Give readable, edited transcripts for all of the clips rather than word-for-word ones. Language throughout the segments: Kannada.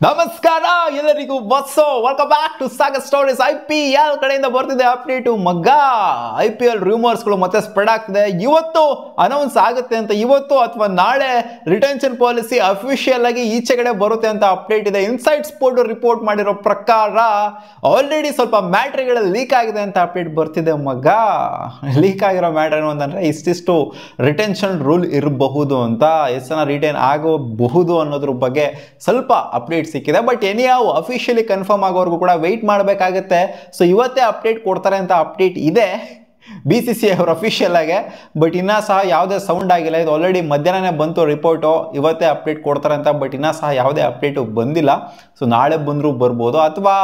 ನಮಸ್ಕಾರ ಎಲ್ಲರಿಗೂ ಬಸ್ಸೋ welcome back to Sagar stories. IPL ಕಡೆಯಿಂದ ಬರ್ತಿದೆ ಅಪ್ಡೇಟು ಮಗ್ಗ. IPL ರೂಮರ್ಸ್ಗಳು ಮತ್ತೆ ಸ್ಪ್ರೆಡ್ ಆಗ್ತಿದೆ. ಇವತ್ತು ಅನೌನ್ಸ್ ಆಗುತ್ತೆ ಅಂತ, ಇವತ್ತು ಅಥವಾ ನಾಳೆ ರಿಟೆನ್ಷನ್ ಪಾಲಿಸಿ ಅಫಿಷಿಯಲ್ ಆಗಿ ಈಚೆಗಡೆ ಬರುತ್ತೆ ಅಂತ ಅಪ್ಡೇಟ್ ಇದೆ. ಇನ್ಸೈಡ್ ಸ್ಪೋರ್ಟ್ ರಿಪೋರ್ಟ್ ಮಾಡಿರೋ ಪ್ರಕಾರ ಆಲ್ರೆಡಿ ಸ್ವಲ್ಪ ಮ್ಯಾಟ್ರಿಗಳು ಲೀಕ್ ಆಗಿದೆ ಅಂತ ಅಪ್ಡೇಟ್ ಬರ್ತಿದೆ ಮಗ್ಗ. ಲೀಕ್ ಆಗಿರೋ ಮ್ಯಾಟ್ರ್ ಏನು ಅಂತಂದ್ರೆ ಇಷ್ಟಿಷ್ಟು ರಿಟೆನ್ಷನ್ ರೂಲ್ ಇರಬಹುದು ಅಂತ, ಎಷ್ಟು ಜನ ರಿಟೈನ್ ಆಗಬಹುದು ಅನ್ನೋದ್ರ ಬಗ್ಗೆ ಸ್ವಲ್ಪ ಅಪ್ಡೇಟ್ ಸಿಕ್ಕಿದೆ. ಬಟ್ ಎನಿಯಾವ್ ಅಫಿಷಿಯಲಿ ಕನ್ಫರ್ಮ್ ಆಗೋವರೆಗೂ ಕೂಡ ವೆಯ್ಟ್ ಮಾಡಬೇಕಾಗುತ್ತೆ. ಸೊ ಇವತ್ತೇ ಅಪ್ಡೇಟ್ ಕೊಡ್ತಾರೆ ಅಂತ ಅಪ್ಡೇಟ್ ಇದೆ BCCI ಅವರು ಅಫಿಷಿಯಲ್ ಆಗಿ. ಬಟ್ ಇನ್ನೂ ಸಹ ಯಾವುದೇ ಸೌಂಡ್ ಆಗಿಲ್ಲ. ಇದು ಆಲ್ರೆಡಿ ಮಧ್ಯಾಹ್ನನೇ ಬಂತು ರಿಪೋರ್ಟು, ಇವತ್ತೇ ಅಪ್ಡೇಟ್ ಕೊಡ್ತಾರೆ ಅಂತ. ಬಟ್ ಇನ್ನೂ ಸಹ ಯಾವುದೇ ಅಪ್ಡೇಟು ಬಂದಿಲ್ಲ. ಸೊ ನಾಳೆ ಬಂದರೂ ಬರ್ಬೋದು ಅಥವಾ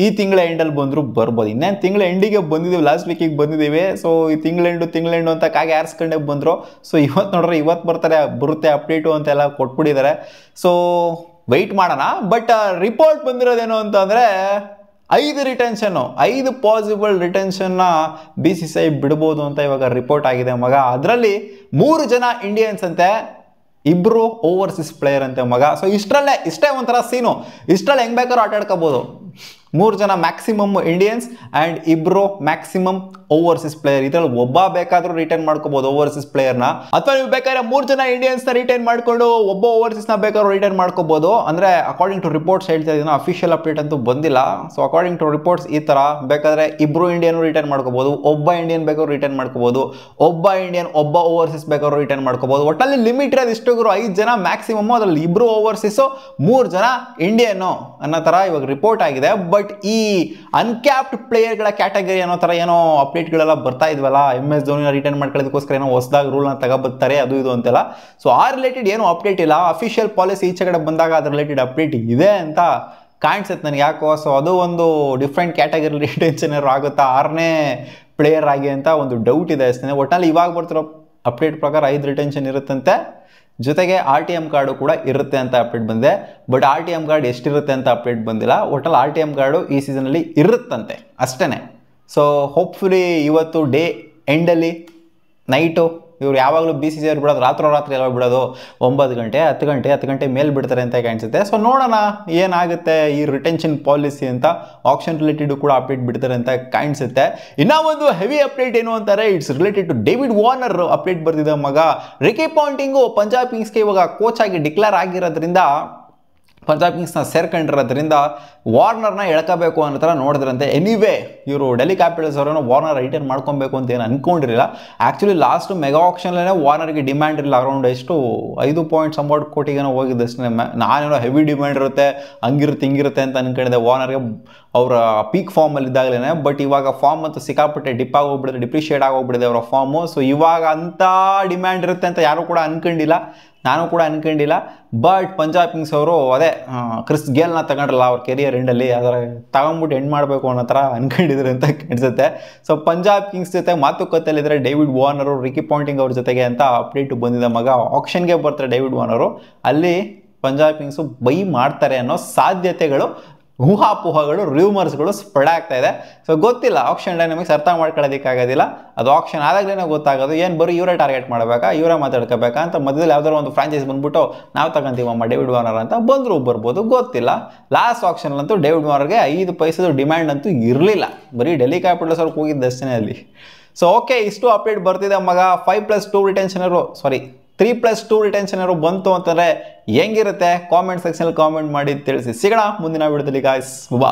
ಈ ತಿಂಗಳ ಎಂಡಲ್ಲಿ ಬಂದರೂ ಬರ್ಬೋದು. ಇನ್ನೇನು ತಿಂಗಳ ಎಂಡಿಗೆ ಬಂದಿದ್ದೀವಿ, ಲಾಸ್ಟ್ ವೀಕಿಗೆ ಬಂದಿದ್ದೀವಿ. ಸೊ ಈ ತಿಂಗಳೆಂಡು ಅಂತ ಕಾಗೆ ಆರಿಸ್ಕೊಂಡೇ ಬಂದರು. ಸೊ ಇವತ್ತು ನೋಡ್ರೆ ಇವತ್ತು ಬರುತ್ತೆ ಅಪ್ಡೇಟು ಅಂತೆಲ್ಲ ಕೊಟ್ಬಿಟ್ಟಿದ್ದಾರೆ. ಸೊ ವೆಯ್ಟ್ ಮಾಡೋಣ. ಬಟ್ ರಿಪೋರ್ಟ್ ಬಂದಿರೋದೇನು ಅಂತಂದರೆ 5 ಪಾಸಿಬಲ್ ರಿಟೆನ್ಷನ್ನ BCCI ಬಿಡ್ಬೋದು ಅಂತ ಇವಾಗ ರಿಪೋರ್ಟ್ ಆಗಿದೆ ಮಗ. ಅದರಲ್ಲಿ 3 ಜನ ಇಂಡಿಯನ್ಸ್ ಅಂತೆ, 2 ಓವರ್ಸೀಸ್ ಪ್ಲೇಯರ್ ಅಂತೆ ಮಗ. ಸೊ ಇಷ್ಟೇ ಒಂಥರ ಸೀನು. ಇಷ್ಟರಲ್ಲಿ ಹೆಂಗೆ ಬೇಕಾದ್ರೂ ಆಟ ಆಡ್ಕೋಬೋದು. 3 ಜನ maximum Indians and 2 maximum overseas player. ಇದರಲ್ಲಿ ಒಬ್ಬ ಬೇಕಾದರೂ ರಿಟೈನ್ ಮಾಡ್ಕೋಬಹುದು ಓವರ್ಸೀಸ್ ಪ್ಲೇಯರ್ನ, ಅಥವಾ ನೀವು ಬೇಕಾದ್ರೆ 3 ಜನ ಇಂಡಿಯನ್ಸ್ನ ರಿಟೈನ್ ಮಾಡಿಕೊಂಡು ಒಬ್ಬ ಓವರ್ಸೀಸ್ನ ಬೇಕಾದ್ರೂ ರಿಟೈನ್ ಮಾಡ್ಕೋಬಹುದು. ಅಂದರೆ ಅಕಾರ್ಡಿಂಗ್ ಟು ರಿಪೋರ್ಟ್ಸ್ ಹೇಳ್ತಾ ಇದ್ದೀನಿ, ಅಫಿಷಿಯಲ್ ಅಪ್ಡೇಟ್ ಅಂತೂ ಬಂದಿಲ್ಲ. ಸೊ ಅಕಾರ್ಡಿಂಗ್ ಟು ರಿಪೋರ್ಟ್ಸ್ ಈ ಥರ ಬೇಕಾದರೆ 2 ಇಂಡಿಯನ್ ರಿಟೈನ್ ಮಾಡ್ಕೋಬಹುದು, ಒಬ್ಬ ಇಂಡಿಯನ್ ಬೇಕಾದ್ರೂ ರಿಟೈನ್ ಮಾಡ್ಕೋಬಹುದು, ಒಬ್ಬ ಇಂಡಿಯನ್ ಒಬ್ಬ ಓವರ್ಸೀಸ್ ಬೇಕಾದ್ರೂ ರಿಟೈನ್ ಮಾಡ್ಕೋಬಹುದು. ಒಟ್ಟಲ್ಲಿ ಲಿಮಿಟ್ ಇರೋದು ಇಷ್ಟು, 5 ಜನ ಮ್ಯಾಕ್ಸಿಮಮ್. ಅದರಲ್ಲಿ 2 ಓವರ್ಸೀಸು 3 ಜನ ಇಂಡಿಯನ್ನು ಅನ್ನೋ ಥರ ಇವಾಗ ರಿಪೋರ್ಟ್ ಆಗಿದೆ. ಬಟ್ ಈ ಅನ್ಕ್ಯಾಪ್ಡ್ ಪ್ಲೇಯರ್ಗಳ ಕ್ಯಾಟಗರಿ ಅನ್ನೋ ಥರ ಏನೋ ಅಪ್ಡೇಟ್ಗಳೆಲ್ಲ ಬರ್ತಾ ಇದ್ವಲ್ಲ, MS ಧೋನಿನ ರಿಟೈನ್ ಮಾಡ್ಕೊಳ್ಳೋದಕ್ಕೋಸ್ಕರ ಏನೋ ಹೊಸದಾಗಿ ರೂಲ್ನ ತಗೋಬರ್ತಾರೆ ಅದು ಇದು ಅಂತೆಲ್ಲ. ಸೊ ಆ ರಿಲೇಟೆಡ್ ಏನೂ ಅಪ್ಡೇಟ್ ಇಲ್ಲ. ಅಫಿಷಿಯಲ್ ಪಾಲಿಸಿ ಈಚೆ ಕಡೆ ಬಂದಾಗ ಅದ್ರ ರಿಲೇಟೆಡ್ ಅಪ್ಡೇಟ್ ಇದೆ ಅಂತ ಕಾಣಿಸುತ್ತೆ ನನಗೆ ಯಾಕೋ. ಸೊ ಅದು ಒಂದು ಡಿಫ್ರೆಂಟ್ ಕ್ಯಾಟಗರಿ ರಿಟೆನ್ಷನ್ ಏನಾದ್ರು ಆಗುತ್ತಾ 6ನೇ ಪ್ಲೇಯರ್ ಆಗಿ ಅಂತ ಒಂದು ಡೌಟ್ ಇದೆ ಅಷ್ಟೇ. ಒಟ್ಟಿನಲ್ಲಿ ಇವಾಗ ಬರ್ತಿರೋ ಅಪ್ಡೇಟ್ ಪ್ರಕಾರ 5 ರಿಟೆನ್ಷನ್ ಇರುತ್ತಂತೆ, ಜೊತೆಗೆ RTM ಕಾರ್ಡು ಕೂಡ ಇರುತ್ತೆ ಅಂತ ಅಪ್ಡೇಟ್ ಬಂದಿದೆ. ಬಟ್ RTM ಕಾರ್ಡ್ ಎಷ್ಟಿರುತ್ತೆ ಅಂತ ಅಪ್ಡೇಟ್ ಬಂದಿಲ್ಲ. ಒಟ್ಟಲ್ಲಿ RTM ಕಾರ್ಡು ಈ ಸೀಸನಲ್ಲಿ ಇರುತ್ತಂತೆ ಅಷ್ಟೇ. ಸೊ ಹೋಪ್ಫುಲಿ ಇವತ್ತು ಡೇ ಎಂಡಲ್ಲಿ ನೈಟು ಇವ್ರು ಯಾವಾಗಲೂ BCCI ಅವ್ರು ಬಿಡೋದು ರಾತ್ರಿ ಎಲ್ಲ ಬಿಡೋದು 9 ಗಂಟೆ 10 ಗಂಟೆ ಮೇಲೆ ಬಿಡ್ತಾರೆ ಅಂತ ಕಾಣಿಸುತ್ತೆ. ಸೊ ನೋಡೋಣ ಏನಾಗುತ್ತೆ ಈ ರಿಟೆನ್ಷನ್ ಪಾಲಿಸಿ ಅಂತ. ಆಕ್ಷನ್ ರಿಲೇಟೆಡ್ ಕೂಡ ಅಪ್ಡೇಟ್ ಬಿಡ್ತಾರೆ ಅಂತ ಕಾಣಿಸುತ್ತೆ. ಇನ್ನೂ ಒಂದು ಹೆವಿ ಅಪ್ಡೇಟ್ ಏನು ಅಂತಾರೆ, it's related to David Warner update ಬರ್ತಿದೆ ಮಗ. ರಿಕಿ ಪಾಂಟಿಂಗು ಪಂಜಾಬ್ ಕಿಂಗ್ಸ್ಗೆ ಇವಾಗ ಕೋಚ್ ಆಗಿ ಡಿಕ್ಲೇರ್ ಆಗಿರೋದ್ರಿಂದ, ಪಂಜಾಬ್ ಕಿಂಗ್ಸ್ನ ಸೇರ್ಕೊಂಡಿರೋದ್ರಿಂದ ವಾರ್ನರ್ನ ಎಳ್ಕೋಬೇಕು ಅನ್ನೋ ಥರ ನೋಡಿದ್ರಂತೆ. ಎನಿವೇ ಇವರು ಡೆಲ್ಲಿ ಕ್ಯಾಪಿಟಲ್ಸ್ ಅವರನ್ನು ವಾರ್ನರ್ ರಿಟೈನ್ ಮಾಡ್ಕೊಬೇಕು ಅಂತ ಏನು ಅಂದ್ಕೊಂಡಿರಲಿಲ್ಲ. ಆ್ಯಕ್ಚುಲಿ ಲಾಸ್ಟ್ ಮೆಗಾ ಆಕ್ಷನ್ಲೇ ವಾರ್ನರ್ಗೆ ಡಿಮ್ಯಾಂಡ್ ಇರಲಿಲ್ಲ. ಅರೌಂಡ್ ಎಷ್ಟು 5 ಕೋಟಿಗೇನೋ ಹೋಗಿದ್ದಷ್ಟೇ. ನಾನೇನೋ ಹೆವಿ ಡಿಮ್ಯಾಂಡ್ ಇರುತ್ತೆ ಹಿಂಗಿರುತ್ತೆ ಅಂತ ಅಂದ್ಕೊಂಡಿದ್ದೆ ವಾರ್ನರ್ಗೆ ಅವರ ಪೀಕ್ ಫಾರ್ಮಲ್ಲಿ ಇದ್ದಾಗಲೇ. ಬಟ್ ಇವಾಗ ಫಾರ್ಮ್ ಅಂತೂ ಸಿಕ್ಕಾಪಟ್ಟೆ ಡಿಪ್ರಿಷಿಯೇಟ್ ಆಗೋಗ್ಬಿಟ್ಟಿದೆ ಅವರ ಫಾರ್ಮು. ಸೊ ಇವಾಗ ಅಂಥ ಡಿಮ್ಯಾಂಡ್ ಇರುತ್ತೆ ಅಂತ ಯಾರೂ ಕೂಡ ಅಂದ್ಕೊಂಡಿಲ್ಲ, ನಾನು ಕೂಡ ಅಂದ್ಕೊಂಡಿಲ್ಲ. ಬಟ್ ಪಂಜಾಬ್ ಕಿಂಗ್ಸ್ ಅವರು ಅದೇ ಕ್ರಿಸ್ ಗೇಲ್ನ ತಗೊಂಡ್ರಲ್ಲ ಅವ್ರ ಕೆರಿಯರ್ ಎಂಡಲ್ಲಿ, ಅದರ ತಗೊಂಡ್ಬಿಟ್ಟು ಎಂಡ್ ಮಾಡಬೇಕು ಅನ್ನೋ ಥರ ಅಂದ್ಕೊಂಡಿದ್ರು ಅಂತ ಕಾಣಿಸುತ್ತೆ. ಸೊ ಪಂಜಾಬ್ ಕಿಂಗ್ಸ್ ಜೊತೆ ಮಾತುಕತೆಯಲ್ಲಿದ್ದಾರೆ ಡೇವಿಡ್ ವಾರ್ನರು, ರಿಕಿ ಪಾಂಟಿಂಗ್ ಅವ್ರ ಜೊತೆಗೆ ಅಂತ ಅಪ್ಡೇಟ್ ಬಂದಿದೆ ಮಗ. ಆಕ್ಷನ್ಗೆ ಬರ್ತಾರೆ ಡೇವಿಡ್ ವಾರ್ನರು, ಅಲ್ಲಿ ಪಂಜಾಬ್ ಕಿಂಗ್ಸು ಬೈ ಮಾಡ್ತಾರೆ ಅನ್ನೋ ಸಾಧ್ಯತೆಗಳು, ಊಹಾಪೋಹಗಳು, ರೂಮರ್ಸ್ಗಳು ಸ್ಪ್ರೆಡ್ ಆಗ್ತಾ ಇದೆ. ಸೊ ಗೊತ್ತಿಲ್ಲ, ಆಕ್ಷನ್ ಡೈನಮಿಕ್ಸ್ ಅರ್ಥ ಮಾಡ್ಕೊಳ್ಳೋದಕ್ಕಾಗೋದಿಲ್ಲ. ಅದು ಆಕ್ಷನ್ ಆದಾಗಲೇ ಗೊತ್ತಾಗೋದು. ಏನು ಬರೀ ಇವರೇ ಟಾರ್ಗೆಟ್ ಮಾಡಬೇಕಾ, ಇವರೇ ಮಾತಾಡ್ಕೋಬೇಕಾ ಅಂತ ಮಧ್ಯದಲ್ಲಿ ಯಾವ್ದಾದ್ರು ಒಂದು ಫ್ರಾಂಚೈಸ್ ಬಂದ್ಬಿಟ್ಟು ನಾವು ತಗೊಂತೀವಮ್ಮ ಡೇವಿಡ್ ವಾರ್ನರ್ ಅಂತ ಬರ್ಬೋದು, ಗೊತ್ತಿಲ್ಲ. ಲಾಸ್ಟ್ ಆಕ್ಷನಲ್ಲಂತೂ ಡೇವಿಡ್ ವಾರ್ನರ್ಗೆ 5 ಪೈಸದ ಡಿಮ್ಯಾಂಡ್ ಅಂತೂ ಇರಲಿಲ್ಲ, ಬರೀ ಡೆಲ್ಲಿ ಕ್ಯಾಪಿಟಲ್ಸ್ ಅವ್ರಿಗೆ ಹೋಗಿದ್ದಷ್ಟೇ ಅಲ್ಲಿ. ಸೊ ಓಕೆ, ಇಷ್ಟು ಅಪ್ಡೇಟ್ ಬರ್ತಿದೆ ಮಗ. 5+2 ರಿಟೆನ್ಷನರು 3+2 ರಿಟೆನ್ಷನರು ಬಂತು ಅಂತಂದರೆ ಹೆಂಗಿರುತ್ತೆ ಕಾಮೆಂಟ್ ಸೆಕ್ಷನಲ್ಲಿ ಕಾಮೆಂಟ್ ಮಾಡಿ ತಿಳಿಸಿ. ಸಿಗೋಣ ಮುಂದಿನ ವಿಡಿಯೋದಲ್ಲಿ ಗಾಯ್ಸ್. ಬಾ.